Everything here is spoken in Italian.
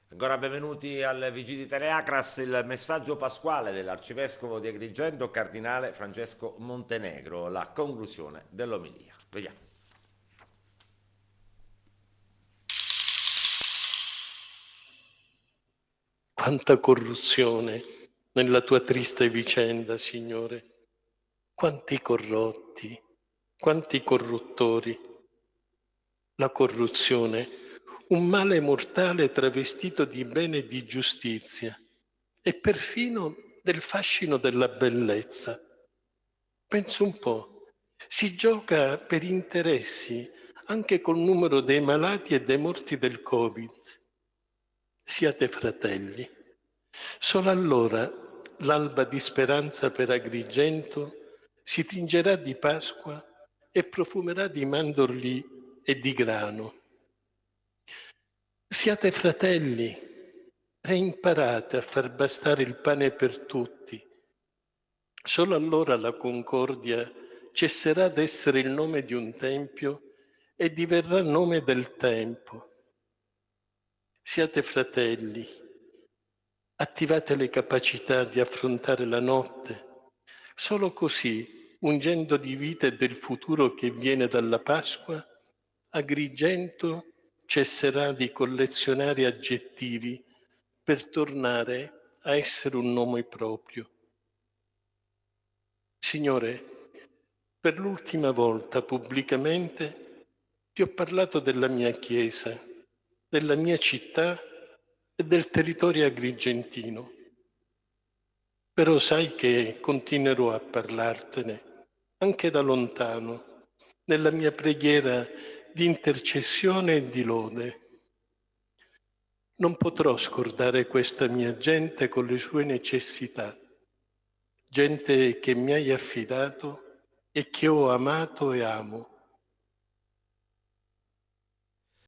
Ancora benvenuti al Vigili Teleacras, il messaggio pasquale dell'Arcivescovo di Agrigento, Cardinale Francesco Montenegro, la conclusione dell'omilia. Vediamo. Quanta corruzione nella tua triste vicenda, Signore. Quanti corrotti, quanti corruttori. La corruzione, un male mortale travestito di bene e di giustizia e perfino del fascino della bellezza. Pensa un po', si gioca per interessi anche col numero dei malati e dei morti del Covid. Siate fratelli. Solo allora l'alba di speranza per Agrigento si tingerà di Pasqua e profumerà di mandorli e di grano. Siate fratelli e imparate a far bastare il pane per tutti. Solo allora la concordia cesserà d'essere il nome di un tempio e diverrà nome del tempo. Siate fratelli, attivate le capacità di affrontare la notte. Solo così, ungendo di vita e del futuro che viene dalla Pasqua, Agrigento cesserà di collezionare aggettivi per tornare a essere un nome proprio. Signore, per l'ultima volta pubblicamente ti ho parlato della mia Chiesa, della mia città e del territorio agrigentino. Però sai che continuerò a parlartene, anche da lontano, nella mia preghiera di intercessione e di lode. Non potrò scordare questa mia gente con le sue necessità, gente che mi hai affidato e che ho amato e amo.